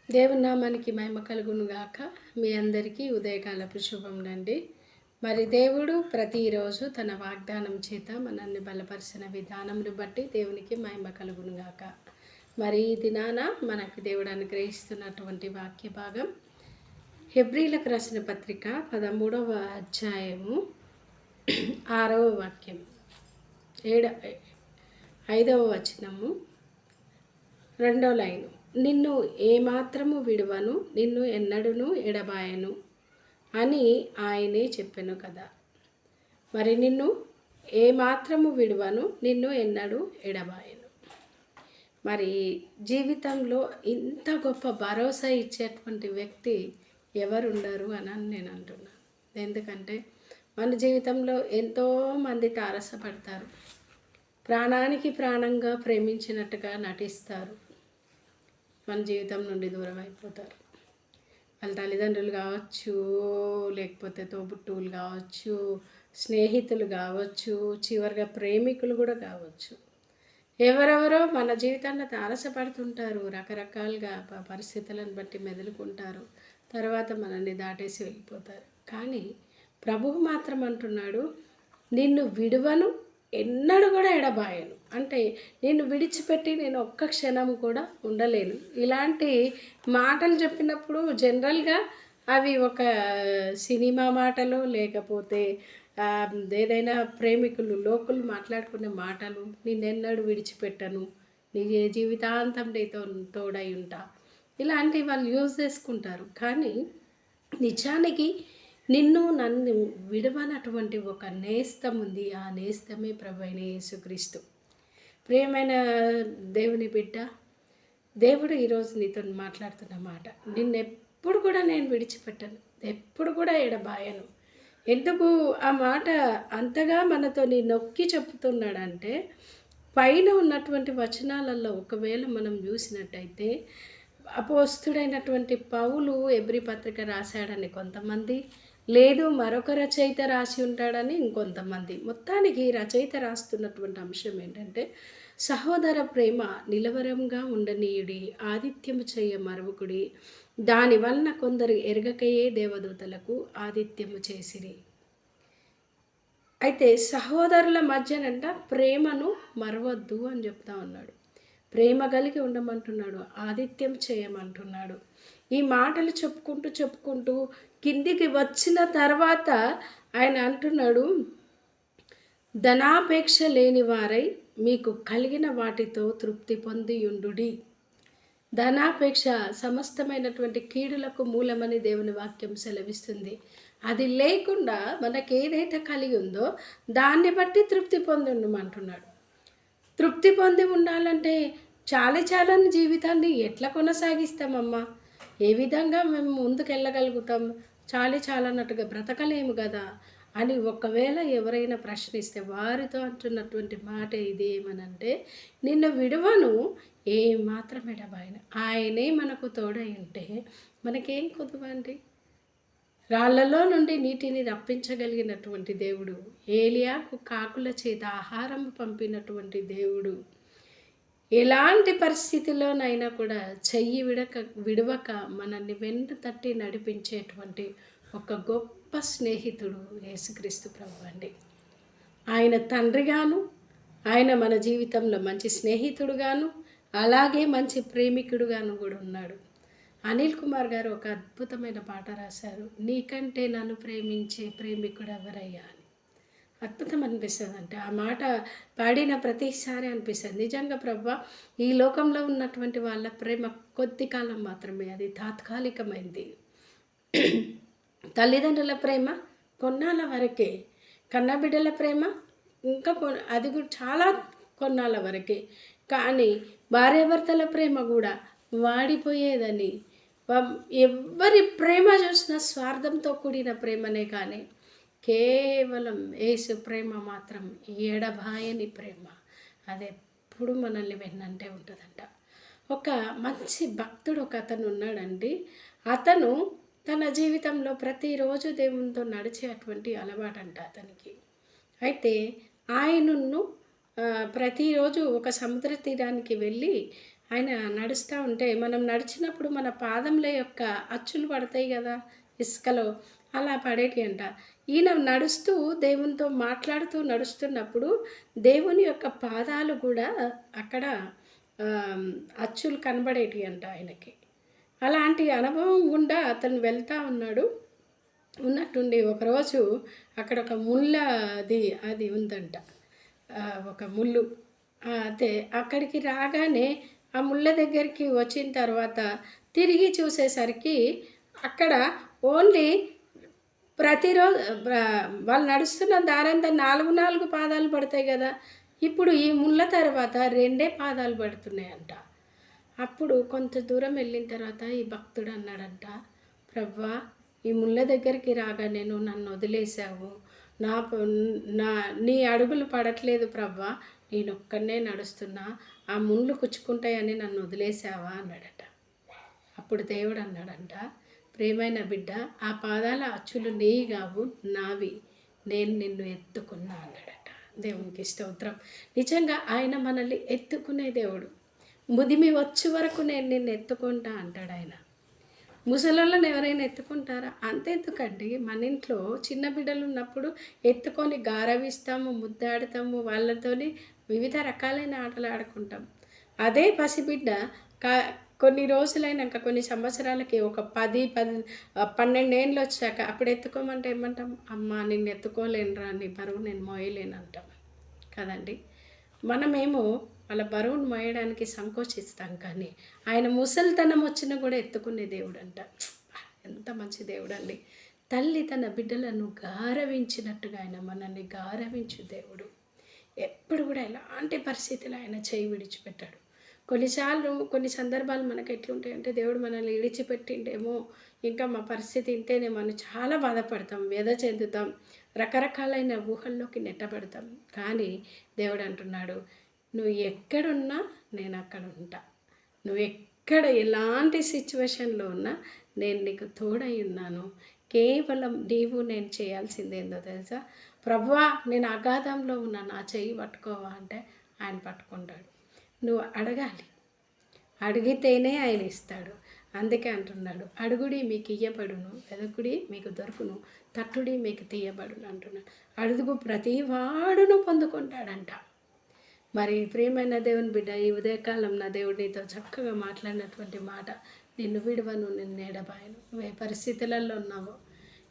దేవుని నామానికి మహిమ కలుగును గాక. మీ అందరికీ ఉదయకాలపు శుభములండి. మరి దేవుడు ప్రతిరోజు తన వాగ్దానం చేత మనల్ని బలపరిచిన విధానంను బట్టి దేవునికి మహిమ కలుగును గాక. మరి ఈ దినాన మనకు దేవుడు అనుగ్రహిస్తున్నటువంటి వాక్య భాగం హెబ్రీలకు రాసిన పత్రిక 13వ అధ్యాయము 6వ వాక్యం 5వ వచనము 2వ లైను. నిన్ను ఏమాత్రము విడువను, నిన్ను ఎన్నడూను ఎడబాయను అని ఆయనే చెప్పెను కదా. మరి నిన్ను ఏమాత్రము విడువను, నిన్ను ఎన్నడూ ఎడబాయను. మరి జీవితంలో ఇంత గొప్ప భరోసా ఇచ్చేటువంటి వ్యక్తి ఎవరు ఉండరు అని నేను అంటున్నాను. ఎందుకంటే మన జీవితంలో ఎంతోమంది తారసపడతారు, ప్రాణానికి ప్రాణంగా ప్రేమించినట్టుగా నటిస్తారు, మన జీవితం నుండి దూరం అయిపోతారు. వాళ్ళ తల్లిదండ్రులు కావచ్చు, లేకపోతే తోబుట్టువులు కావచ్చు, స్నేహితులు కావచ్చు, చివరిగా ప్రేమికులు కూడా కావచ్చు. ఎవరెవరో మన జీవితాన్ని తారసపడుతుంటారు, రకరకాలుగా పరిస్థితులను బట్టి మెదులుకుంటారు, తర్వాత మనల్ని దాటేసి వెళ్ళిపోతారు. కానీ ప్రభువు మాత్రం అంటున్నాడు, నిన్ను విడువను, ఎన్నడూ కూడా ఎడబాయను. అంటే నేను విడిచిపెట్టి నేను ఒక్క క్షణం కూడా ఉండలేను. ఇలాంటి మాటలు చెప్పినప్పుడు జనరల్గా అవి ఒక సినిమా మాటలు, లేకపోతే ఏదైనా ప్రేమికులు లోకులు మాట్లాడుకునే మాటలు. నిన్నెన్నడూ విడిచిపెట్టను, నీ జీవితాంతం నీతో తోడై ఉంటా, ఇలాంటివి వాళ్ళు యూజ్ చేసుకుంటారు. కానీ నిజానికి నిన్ను నన్ను విడవనటువంటి ఒక నేస్తం ఉంది. ఆ నేస్తమే ప్రభువైన యేసుక్రీస్తు. ప్రియమైన దేవుని బిడ్డ, దేవుడు ఈరోజు నీతో మాట్లాడుతున్న మాట, నిన్నెప్పుడు కూడా నేను విడిచిపెట్టను, ఎప్పుడు కూడా ఎడబాయను. ఎందుకు ఆ మాట అంతగా మనతో నొక్కి చెప్తున్నాడంటే, పైన ఉన్నటువంటి వచనాలలో ఒకవేళ మనం చూసినట్టయితే అపోస్తుడైనటువంటి పౌలు హెబ్రీ పత్రిక రాశాడని కొంతమంది, లేదు మరొక రచయిత రాసి ఉంటాడని ఇంకొంతమంది. మొత్తానికి రచయిత రాస్తున్నటువంటి అంశం ఏంటంటే, సహోదర ప్రేమ నిలవరంగా ఉండనీయుడి, ఆతిథ్యము చేయ మరువకుడి, దానివలన కొందరు ఎరగకయే దేవదూతలకు ఆతిథ్యము చేసిరి. అయితే సహోదరుల మధ్యనంట ప్రేమను మరవద్దు అని చెప్తా ఉన్నాడు. ప్రేమ కలిగి ఉండమంటున్నాడు, ఆతిథ్యం చేయమంటున్నాడు. ఈ మాటలు చెప్పుకుంటూ కిందికి వచ్చిన తర్వాత ఆయన అంటున్నాడు, ధనాపేక్ష లేని వారై మీకు కలిగిన వాటితో తృప్తి పొంది ఉండుడి. ధనాపేక్ష సమస్తమైనటువంటి కీడులకు మూలమని దేవుని వాక్యం సెలవిస్తుంది. అది లేకుండా మనకి ఏదైతే కలిగి ఉందో దాన్ని బట్టి తృప్తి పొంది ఉండమంటున్నాడు. తృప్తి పొంది ఉండాలంటే చాలని జీవితాన్ని ఎట్లా కొనసాగిస్తామమ్మా? ఏ విధంగా మేము ముందుకు వెళ్ళగలుగుతాం? చాలన్నట్టుగా బ్రతకలేము కదా అని ఒకవేళ ఎవరైనా ప్రశ్నిస్తే వారితో అంటున్నటువంటి మాట ఇది ఏమనంటే, నిన్ను విడువను, ఏమాత్రం ఎడబాయను. ఆయనే మనకు తోడై ఉంటే మనకేం కొదువండి? రాళ్లలో నుండి నీటిని రప్పించగలిగినటువంటి దేవుడు, ఏలియాకు కాకుల చేత ఆహారం పంపినటువంటి దేవుడు, ఎలాంటి పరిస్థితిలోనైనా కూడా చెయ్యి విడవక మనల్ని వెంట తట్టి నడిపించేటువంటి ఒక గొప్ప స్నేహితుడు యేసుక్రీస్తు ప్రభు అండి. ఆయన తండ్రిగాను, ఆయన మన జీవితంలో మంచి స్నేహితుడుగాను, అలాగే మంచి ప్రేమికుడుగాను కూడా ఉన్నాడు. అనిల్ కుమార్ గారు ఒక అద్భుతమైన పాట రాశారు, నీకంటే నన్ను ప్రేమించే ప్రేమికుడు ఎవరయ్యా అని. అద్భుతం అనిపిస్తుంది. అంటే ఆ మాట పాడిన ప్రతిసారి అనిపిస్తుంది, నిజంగా ప్రభువా, ఈ లోకంలో ఉన్నటువంటి వాళ్ళ ప్రేమ కొద్ది కాలం మాత్రమే, అది తాత్కాలికమైంది. తల్లిదండ్రుల ప్రేమ కొన్నాళ్ళ వరకే, కన్నబిడ్డల ప్రేమ ఇంకా అది కూడా చాలా కొన్నాళ్ళ వరకే. కానీ భార్యాభర్తల ప్రేమ కూడా వాడిపోయేదని, ఎవరి ప్రేమ చూసినా స్వార్థంతో కూడిన ప్రేమనే, కానీ కేవలం యేసు ప్రేమ మాత్రం ఎడబాయని ప్రేమ. అది ఎప్పుడు మనల్ని వెన్నంటే ఉంటుందంట. ఒక మంచి భక్తుడు ఒక అతను ఉన్నాడండి. అతను తన జీవితంలో ప్రతిరోజు దేవునితో నడిచేటువంటి అలవాటంట అతనికి. అయితే ఆయనను ప్రతిరోజు ఒక సముద్ర తీరానికి వెళ్ళి ఆయన నడుస్తూ ఉంటే మనం నడిచినప్పుడు మన పాదముల యొక్క అచ్చులు పడతాయి కదా ఇసుకలో, అలా పడేటి అంట. ఈయన నడుస్తూ దేవునితో మాట్లాడుతూ నడుస్తున్నప్పుడు దేవుని యొక్క పాదాలు కూడా అక్కడ అచ్చులు కనబడేటి అంట ఆయనకి. అలాంటి అనుభవం గుండా అతను వెళ్తూ ఉన్నాడు. ఉన్నట్టుండి ఒకరోజు అక్కడ ఒక అది ఉందంట, ఒక ముళ్ళు. అయితే అక్కడికి రాగానే ఆ ముళ్ళ దగ్గరికి వచ్చిన తర్వాత తిరిగి చూసేసరికి అక్కడ ఓన్లీ ప్రతిరోజు వాళ్ళు నడుస్తున్న దారంతా 4 పాదాలు పడతాయి కదా, ఇప్పుడు ఈ ముళ్ళ తర్వాత 2 పాదాలు పడుతున్నాయంట. అప్పుడు కొంత దూరం వెళ్ళిన తర్వాత ఈ భక్తుడు అన్నాడంట, ప్రభువా, ఈ ముళ్ళ దగ్గరికి రాగా నేను నన్ను వదిలేసావు, నా నా నీ అడుగులు పడట్లేదు ప్రభువా, నేనొక్కనే నడుస్తున్నా, ఆ ముళ్ళు కుచ్చుకుంటాయని నన్ను వదిలేసావా అన్నాడట. అప్పుడు దేవుడు అన్నాడంట, ప్రేమైన బిడ్డ, ఆ పాదాల అచ్చులు నీవి కావు, నావి, నేను నిన్ను ఎత్తుకున్నా అన్నాడట. దేవునికి స్తోత్రం. నిజంగా ఆయన మనల్ని ఎత్తుకునే దేవుడు. ముదిమి వచ్చే వరకు నేను నిన్ను ఎత్తుకుంటా అంటాడు ఆయన. ముసలోళ్ళని ఎవరైనా ఎత్తుకుంటారా? అంతెందుకండి, మన ఇంట్లో చిన్న బిడ్డలు ఉన్నప్పుడు ఎత్తుకొని గారవిస్తాము, ముద్దాడుతాము, వాళ్ళతోని వివిధ రకాలైన ఆటలు ఆడుకుంటాం. అదే పసిబిడ్డ కొన్ని రోజులైనాక, కొన్ని సంవత్సరాలకి, ఒక 12 ఏళ్ళు వచ్చాక అప్పుడు ఎత్తుకోమంటే ఏమంటాం? అమ్మ నిన్ను ఎత్తుకోలేనురా, నీ బరువు నేను మోయలేను అంటాం కదండి. మనమేమో వాళ్ళ బరువును మోయడానికి సంకోచిస్తాం, కానీ ఆయన ముసలితనం వచ్చినా కూడా ఎత్తుకునే దేవుడు అంట. ఎంత మంచి దేవుడు అండి. తల్లి తన బిడ్డలను గారవించినట్టుగా ఆయన మనల్ని గారవించు దేవుడు. ఎప్పుడు కూడా ఎలాంటి పరిస్థితులు ఆయన చేయి విడిచిపెట్టాడు. కొన్నిసార్లు కొన్ని సందర్భాలు మనకు ఎట్లుంటాయంటే, దేవుడు మనల్ని విడిచిపెట్టిండేమో, ఇంకా మా పరిస్థితి ఇంతేనే, మనం చాలా బాధపడతాం, వ్యధ చెందుతాం, రకరకాలైన ఊహల్లోకి నెట్టబడతాం. కానీ దేవుడు అంటున్నాడు, నువ్వు ఎక్కడున్నా నేను అక్కడ ఉంటా, నువ్వు ఎక్కడ ఎలాంటి సిచ్యువేషన్లో ఉన్నా నేను నీకు తోడై ఉన్నాను. కేవలం నీవు నేను చేయాల్సిందేందో తెలుసా? ప్రభువా, నేను అగాధంలో ఉన్నా, నా చెయ్యి పట్టుకోవా అంటే ఆయన పట్టుకుంటాడు. నువ్వు అడగాలి, అడిగితేనే ఆయన ఇస్తాడు. అందుకే అంటున్నాడు, అడుగుడి మీకు ఇయ్యబడును, వెదకుడి మీకు దొరుకును, తట్టుడి మీకు తీయబడును అంటున్నాడు. అడుగు ప్రతి వాడును పొందుకుంటాడంట. మరి ప్రియమైన దేవుని బిడ్డ, ఈ ఉదయకాలం నా దేవుడు నీతో చక్కగా మాట్లాడినటువంటి మాట, నిన్ను విడవను, నిన్ను ఎడబాయను. నువ్వే పరిస్థితులలో ఉన్నావో,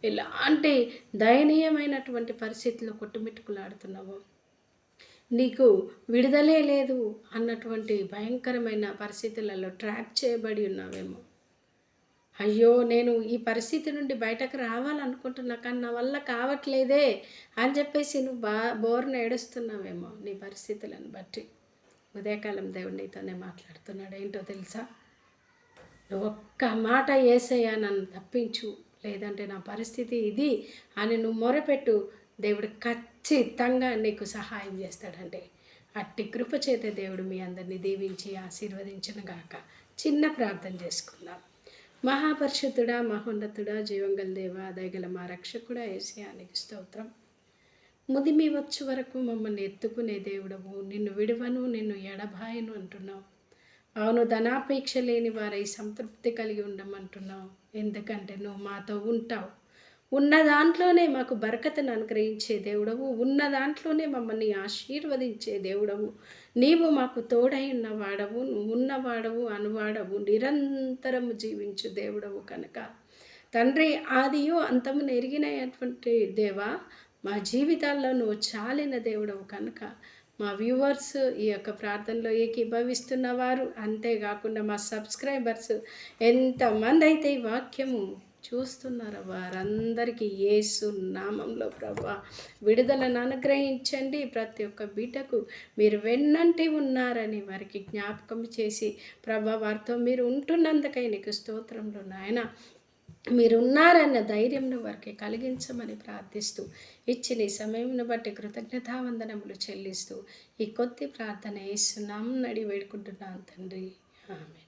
ఎలాంటి దయనీయమైనటువంటి పరిస్థితుల్లో కొట్టుమిట్టుకులాడుతున్నావో, నీకు విడుదలే లేదు అన్నటువంటి భయంకరమైన పరిస్థితులలో ట్రాప్ చేయబడి ఉన్నావేమో, అయ్యో నేను ఈ పరిస్థితి నుండి బయటకు రావాలనుకుంటున్నా కానీ నా వల్ల కావట్లేదే అని చెప్పేసి నువ్వు బోర్న ఏడుస్తున్నావేమో నీ పరిస్థితులను బట్టి. ఉదయకాలం దేవుడు నీతోనే మాట్లాడుతున్నాడు. ఏంటో తెలుసా? నువ్వు ఒక్క మాట యేసయ్యా నన్ను తప్పించు, లేదంటే నా పరిస్థితి ఇది అని నువ్వు మొరపెట్టు, దేవుడు ఖచ్చితంగా నీకు సహాయం చేస్తాడండి. అట్టి కృప చేత దేవుడు మీ అందరినీ దీవించి ఆశీర్వదించునుగాక. చిన్న ప్రార్థన చేసుకుందాం. మహాపరిశుద్ధుడా, మహోన్నతుడా, జీవంగల దేవా, దయగల మా రక్షకుడా యేసయ్యానికి స్తోత్రం. ముదిమి వచ్చు వరకు మమ్మల్ని ఎత్తుకునే దేవుడవు, నిన్ను విడువను, నిన్ను ఎడబాయను అంటున్నావు. అవును, ధనాపేక్ష లేని వారై సంతృప్తి కలిగి ఉండమంటున్నావు. ఎందుకంటే నువ్వు మాతో ఉంటావు. ఉన్న దాంట్లోనే మాకు బరకతను అనుగ్రహించే దేవుడవు, ఉన్న దాంట్లోనే మమ్మల్ని ఆశీర్వదించే దేవుడవు. నీవు మాకు తోడై ఉన్నవాడవు, ఉన్నవాడవు, అనువాడవు, నిరంతరము జీవించు దేవుడవు కనుక తండ్రి, ఆదియు అంతము ఎరిగినటువంటి దేవా, మా జీవితాల్లో నువ్వు చాలిన దేవుడవు కనుక మా వ్యూవర్స్ ఈ యొక్క ప్రార్థనలో ఏకీభవిస్తున్న వారు, అంతేకాకుండా మా సబ్స్క్రైబర్స్ ఎంతమంది అయితే ఈ వాక్యము చూస్తున్నారు వారందరికీ యేసు నామంలో ప్రభువా విడుదలను అనుగ్రహించండి. ప్రతి ఒక్క బిడ్డకు మీరు వెన్నంటి ఉన్నారని వారికి జ్ఞాపకం చేసి ప్రభువా వారితో మీరు ఉంటున్నందుకై నీకు స్తోత్రంలో నాయన, మీరున్నారన్న ధైర్యంను వారికి కలిగించమని ప్రార్థిస్తూ, ఇచ్చిన ఈ సమయంను బట్టి కృతజ్ఞతావందనములు చెల్లిస్తూ ఈ కొద్ది ప్రార్థన యేసు నామమున అడిగి వేడుకుంటున్నాను తండ్రి, ఆమేన్.